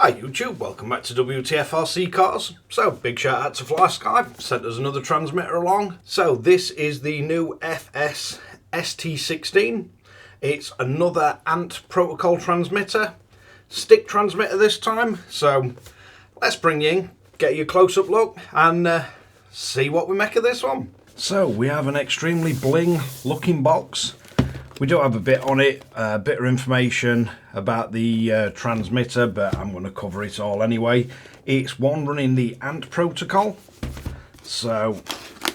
Hi YouTube, welcome back to Wtf Rc Cars. So big shout out to Flysky, sent us another transmitter along. So this is the new FS-ST16. It's another ANT protocol transmitter, stick transmitter this time. So let's bring you in, get you a close-up look and see what we make of this one. So we have an extremely bling looking box. We do have a bit on it, a bit of information about the transmitter, but I'm going to cover it all anyway. It's one running the ANT protocol. So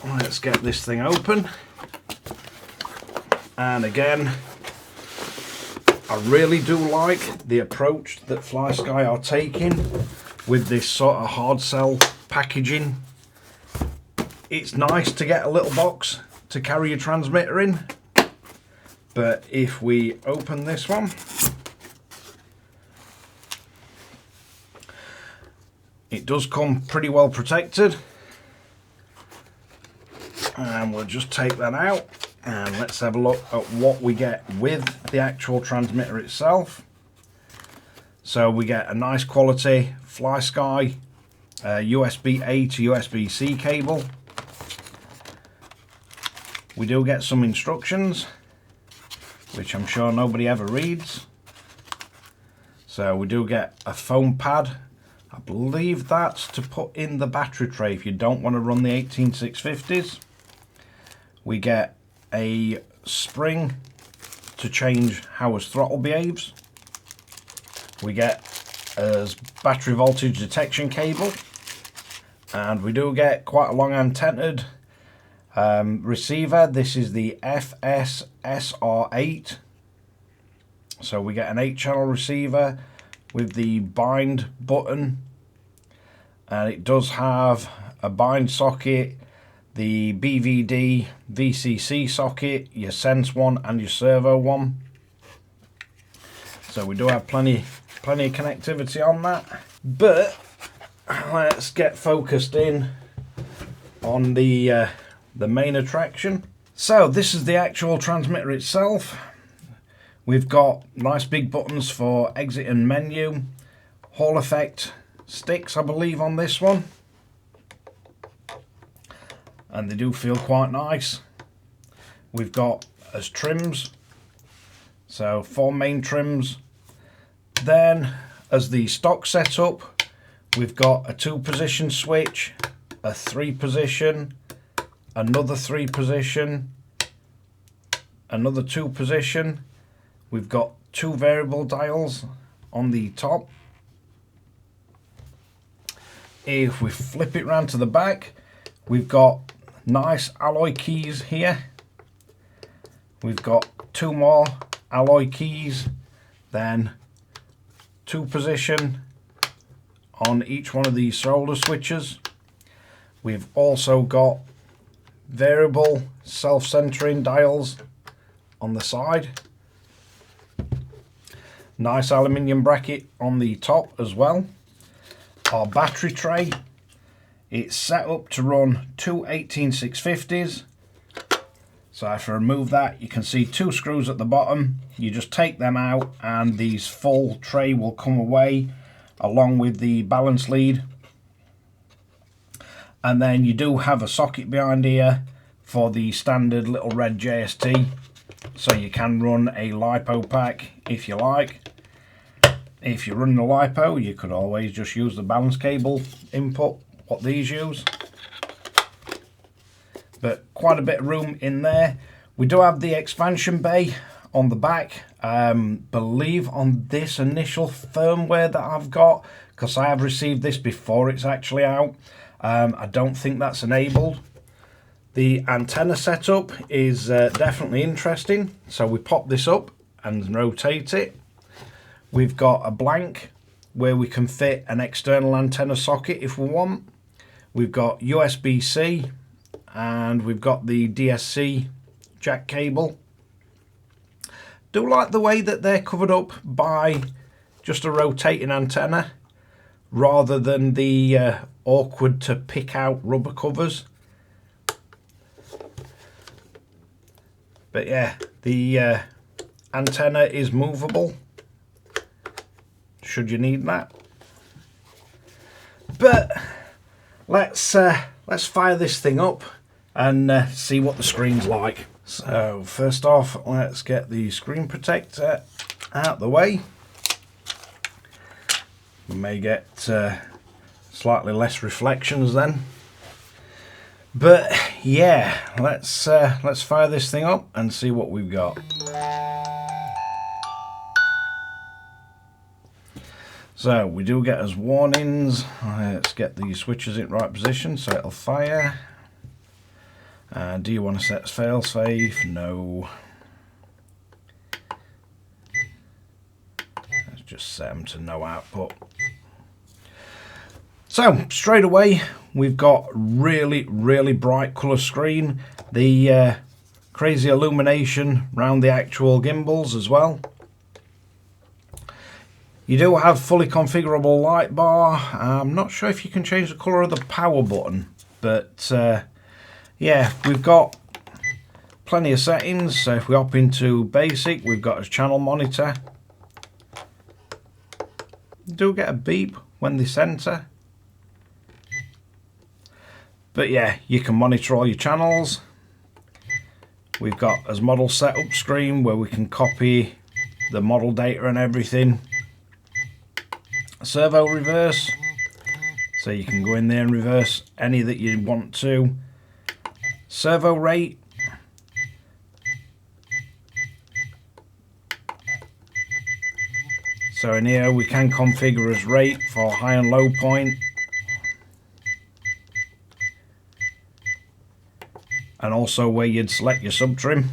let's get this thing open. And again, I really do like the approach that Flysky are taking with this sort of hard sell packaging. It's nice to get a little box to carry your transmitter in. But if we open this one, it does come pretty well protected. And we'll just take that out and let's have a look at what we get with the actual transmitter itself. So we get a nice quality Flysky USB-A to USB-C cable. We do get some instructions, which I'm sure nobody ever reads. So we do get a foam pad. I believe that's to put in the battery tray if you don't want to run the 18650s. We get a spring to change how his throttle behaves. We get a battery voltage detection cable. And we do get quite a long antennaed receiver. This is the FS-SR8. So we get an 8-channel receiver with the bind button, and it does have a bind socket, the BVD VCC socket, your sense one and your servo one. So we do have plenty of connectivity on that. But let's get focused in on the main attraction. So this is the actual transmitter itself. We've got nice big buttons for exit and menu, Hall effect sticks I believe on this one, and they do feel quite nice. We've got as trims, so 4 main trims. Then as the stock setup, we've got a 2-position switch, a 3-position, another 3-position, another 2-position. We've got 2 variable dials on the top. If we flip it round to the back, we've got nice alloy keys here. We've got 2 more alloy keys, then 2-position on each one of these shoulder switches. We've also got variable self-centering dials on the side. Nice aluminium bracket on the top as well. Our battery tray, it's set up to run 2 18650s. So if I remove that, you can see 2 screws at the bottom. You just take them out and these full tray will come away along with the balance lead. And then you do have a socket behind here for the standard little red JST, so you can run a LiPo pack if you like. If you run the LiPo, you could always just use the balance cable input, what these use. But quite a bit of room in there. We do have the expansion bay on the back. Believe on this initial firmware that I've got, because I have received this before it's actually out, I don't think that's enabled. The antenna setup is definitely interesting. So we pop this up and rotate it. We've got a blank where we can fit an external antenna socket if we want. We've got USB-C and we've got the DSC jack cable. Do like the way that they're covered up by just a rotating antenna rather than the awkward to pick out rubber covers. But yeah, the antenna is movable should you need that. But let's fire this thing up and see what the screen's like. So first off, let's get the screen protector out the way. We may get slightly less reflections then. But yeah, let's fire this thing up and see what we've got. So we do get as warnings. Let's get the switches in right position so it'll fire. Do you want to set fail-safe? No. Let's just set them to no output. So straight away we've got really bright colour screen. The crazy illumination around the actual gimbals as well. You do have fully configurable light bar. I'm not sure if you can change the colour of the power button, but yeah, we've got plenty of settings. So if we hop into basic, we've got a channel monitor. You do get a beep when they center. But yeah, you can monitor all your channels. We've got as model setup screen where we can copy the model data and everything. Servo reverse, so you can go in there and reverse any that you want to. Servo rate. So in here we can configure as rate for high and low point. And also where you'd select your sub trim.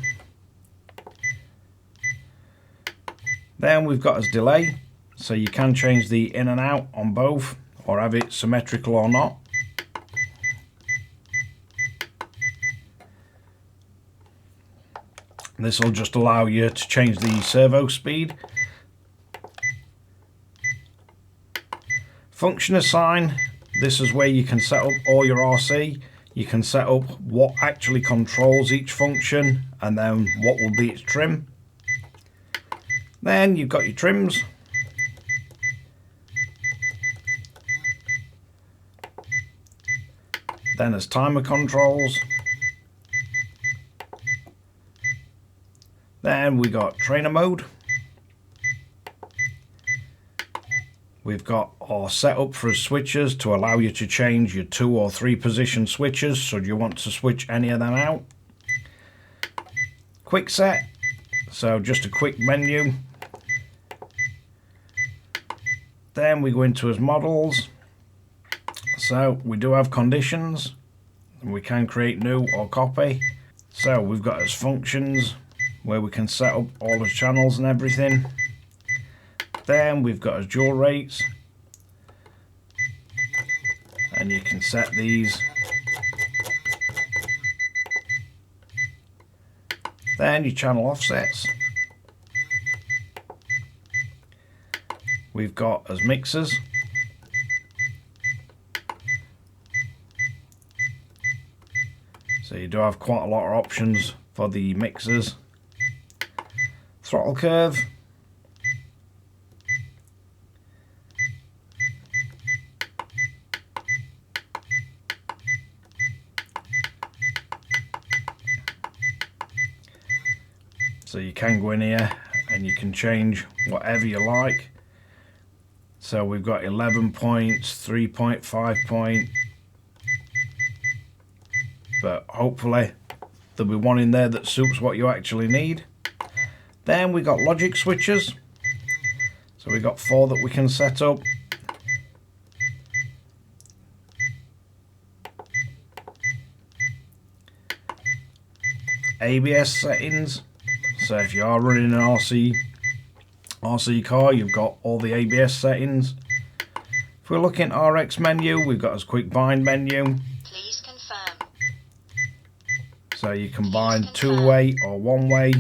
Then we've got as delay, so you can change the in and out on both or have it symmetrical or not. This will just allow you to change the servo speed. Function assign, this is where you can set up all your RC. You can set up what actually controls each function and then what will be its trim. Then you've got your trims. Then as timer controls. Then we got trainer mode. We've got our setup for switches to allow you to change your 2 or 3 position switches should you want to switch any of them out. Quick set, so just a quick menu. Then we go into as models. So we do have conditions. We can create new or copy. So we've got as functions where we can set up all the channels and everything. Then we've got as dual rates, and you can set these. Then your channel offsets. We've got as mixers. So you do have quite a lot of options for the mixers. Throttle curve. So you can go in here and you can change whatever you like. So we've got 11 points, 3.5 point, but hopefully there'll be one in there that suits what you actually need. Then we got logic switches. So we've got 4 that we can set up. ABS settings. So if you are running an RC car, you've got all the ABS settings. If we're looking at RX menu, we've got a quick bind menu. Please confirm. So you can bind 2-way or 1-way.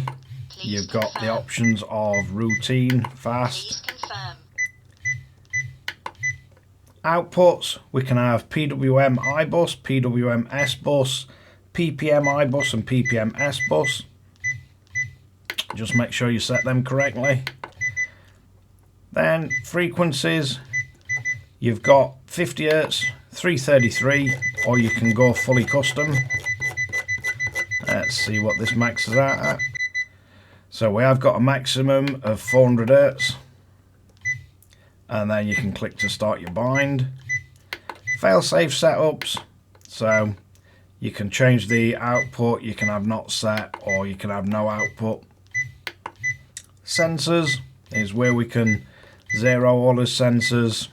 You've got the options of routine, fast. Please confirm. Outputs, we can have PWM iBus, PWM S-Bus, PPM iBus and PPM S-Bus. Just make sure you set them correctly. Then frequencies, you've got 50 Hz, 333, or you can go fully custom. Let's see what this maxes out at. So we have got a maximum of 400 Hz, and then you can click to start your bind. Failsafe setups, so you can change the output, you can have not set, or you can have no output. Sensors is where we can zero all the sensors,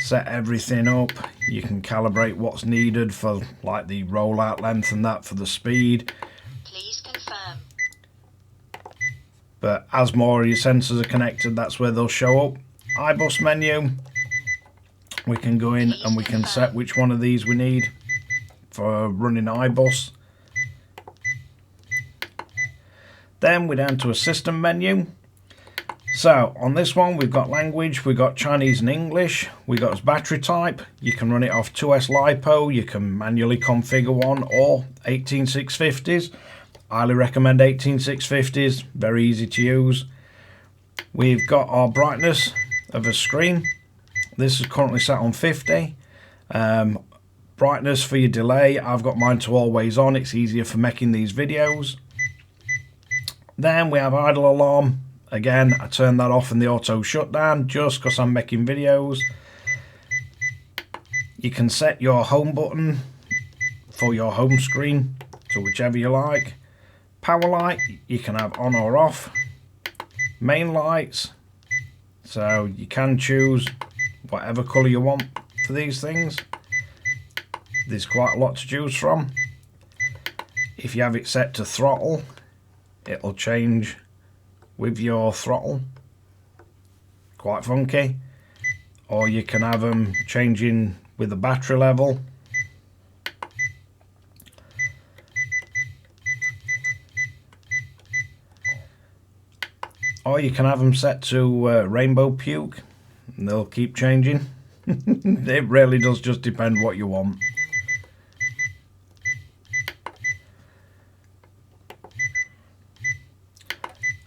set everything up. You can calibrate what's needed for like the rollout length and that for the speed. Please confirm. But as more of your sensors are connected, that's where they'll show up. iBus menu, we can go in and we can set which one of these we need for running iBus. Then we're down to a system menu. So on this one we've got language, we've got Chinese and English, we've got battery type, you can run it off 2S LiPo, you can manually configure one, or 18650s. Highly recommend 18650s, very easy to use. We've got our brightness of a screen. This is currently set on 50. Brightness for your delay, I've got mine to always on, it's easier for making these videos. Then we have idle alarm. Again, I turn that off in the auto shutdown just because I'm making videos. You can set your home button for your home screen to whichever you like. Power light, you can have on or off. Main lights, so you can choose whatever colour you want for these things. There's quite a lot to choose from. If you have it set to throttle, it'll change with your throttle. Quite funky. Or you can have them changing with the battery level. Or you can have them set to rainbow puke and they'll keep changing. It really does just depend what you want.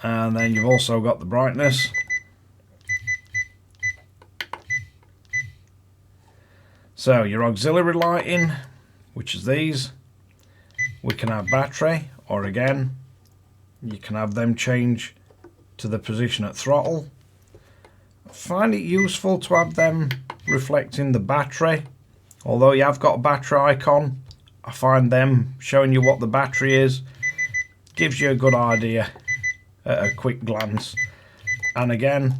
And then you've also got the brightness. So your auxiliary lighting, which is these, we can have battery, or again, you can have them change to the position at throttle. I find it useful to have them reflecting the battery. Although you have got a battery icon, I find them showing you what the battery is gives you a good idea at a quick glance. And again,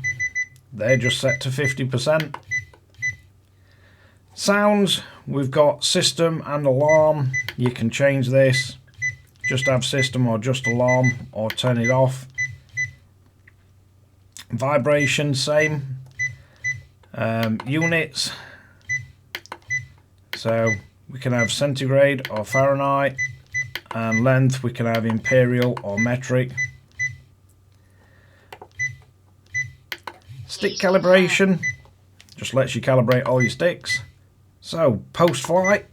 they're just set to 50%. Sounds, we've got system and alarm. You can change this, just have system or just alarm, or turn it off. Vibration, same. Units, so we can have centigrade or Fahrenheit, and length we can have imperial or metric. Stick calibration, just lets you calibrate all your sticks. So post-flight,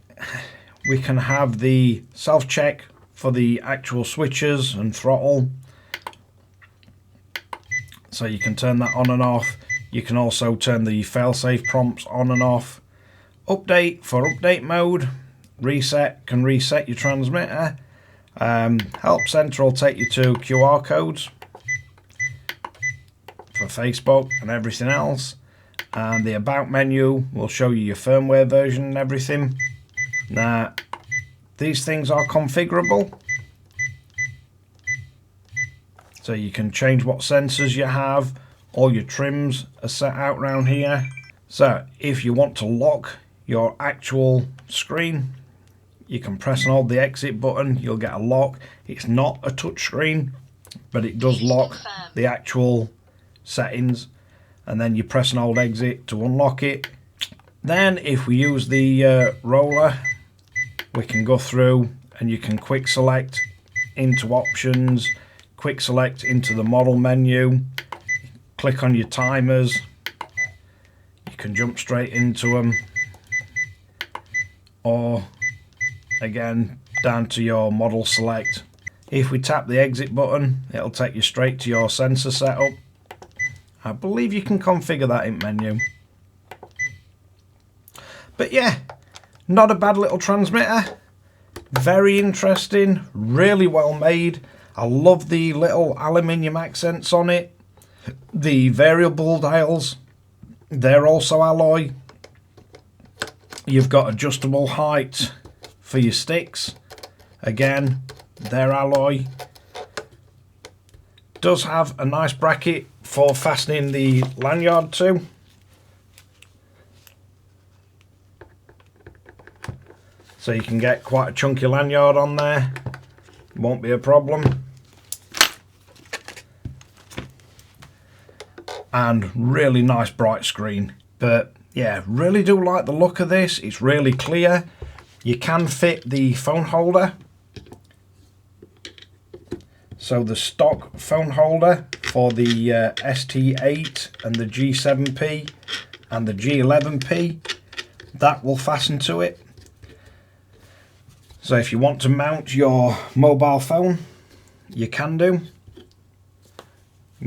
we can have the self-check for the actual switches and throttle. So you can turn that on and off. You can also turn the failsafe prompts on and off. Update for update mode. Reset can reset your transmitter. Help center will take you to QR codes for Facebook and everything else. And the about menu will show you your firmware version and everything. Now, these things are configurable. So you can change what sensors you have. All your trims are set out around here. So if you want to lock your actual screen, you can press and hold the exit button. You'll get a lock. It's not a touch screen, but it does lock the actual settings. And then you press and hold exit to unlock it. Then if we use the roller, we can go through and you can quick select into options, quick select into the model menu, click on your timers, you can jump straight into them, or again down to your model select. If we tap the exit button, it'll take you straight to your sensor setup. I believe you can configure that in menu. But yeah, not a bad little transmitter. Very interesting, really well made. I love the little aluminium accents on it. The variable dials, they're also alloy. You've got adjustable height for your sticks. Again, they're alloy. Does have a nice bracket for fastening the lanyard to. So you can get quite a chunky lanyard on there. Won't be a problem. And really nice bright screen. But yeah, really do like the look of this. It's really clear. You can fit the phone holder. So the stock phone holder for the ST8 and the G7P and the G11P, that will fasten to it. So if you want to mount your mobile phone, you can do.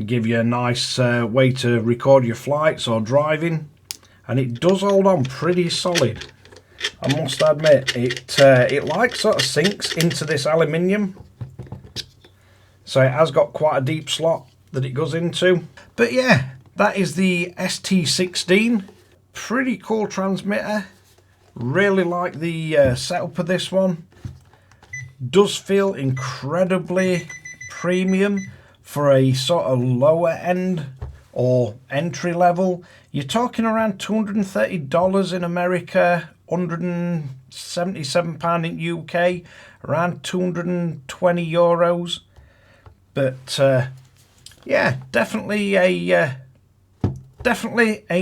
Give you a nice way to record your flights or driving. And it does hold on pretty solid. I must admit, it like sort of sinks into this aluminium. So it has got quite a deep slot that it goes into. But yeah, that is the ST16. Pretty cool transmitter. Really like the setup of this one. Does feel incredibly premium for a sort of lower end or entry level. You're talking around $230 in America, £177 in UK, around 220 euros. But yeah, definitely a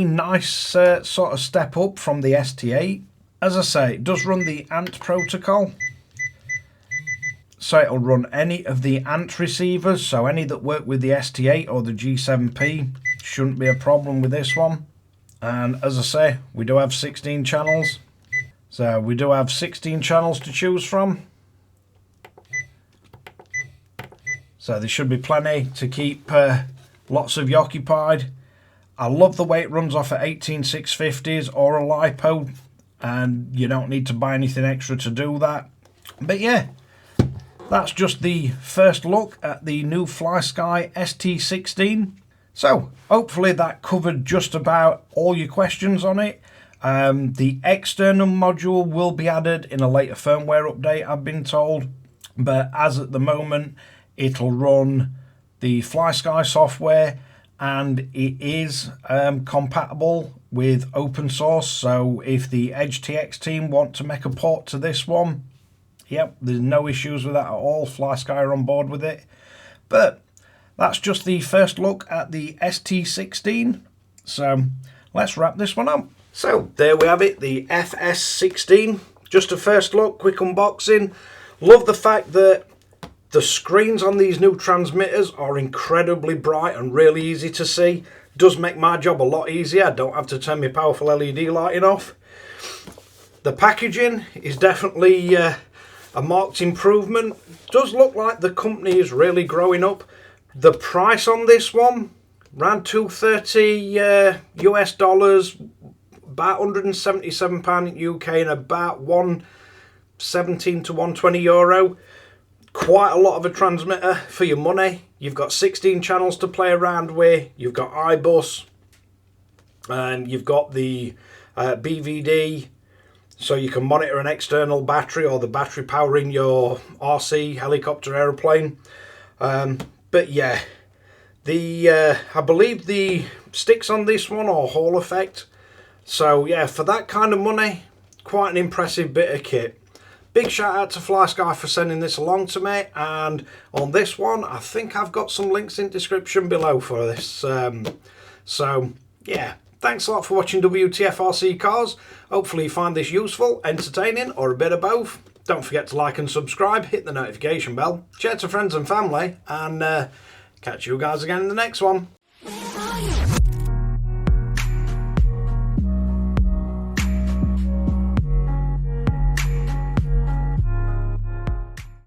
nice sort of step up from the ST8. As I say, it does run the ANT protocol. So it'll run any of the ANT receivers, so any that work with the ST8 or the G7P. Shouldn't be a problem with this one. And as I say, we do have 16 channels. So we do have 16 channels to choose from. So there should be plenty to keep lots of you occupied. I love the way it runs off at 18650s or a LiPo, and you don't need to buy anything extra to do that. But yeah, that's just the first look at the new Flysky ST16. So hopefully that covered just about all your questions on it. The external module will be added in a later firmware update, I've been told. But as at the moment, it'll run the Flysky software, and it is compatible with open source. So if the EdgeTX team want to make a port to this one, yep, there's no issues with that at all. Flysky are on board with it. But that's just the first look at the ST16. So let's wrap this one up. So there we have it, the FS16. Just a first look, quick unboxing. Love the fact that the screens on these new transmitters are incredibly bright and really easy to see. Does make my job a lot easier. I don't have to turn my powerful LED lighting off. The packaging is definitely a marked improvement. Does look like the company is really growing up. The price on this one, around $230 US dollars, about £177 in UK, and about 117 to 120 euro. Quite a lot of a transmitter for your money. You've got 16 channels to play around with. You've got iBus, and you've got the BVD, so you can monitor an external battery or the battery powering your RC helicopter aeroplane. But yeah, I believe the sticks on this one are Hall effect. So yeah, for that kind of money, quite an impressive bit of kit. Big shout out to Flysky for sending this along to me, and on this one I think I've got some links in the description below for this. So yeah, thanks a lot for watching Wtf Rc Cars. Hopefully you find this useful, entertaining, or a bit of both. Don't forget to like and subscribe, hit the notification bell, share to friends and family, and catch you guys again in the next one.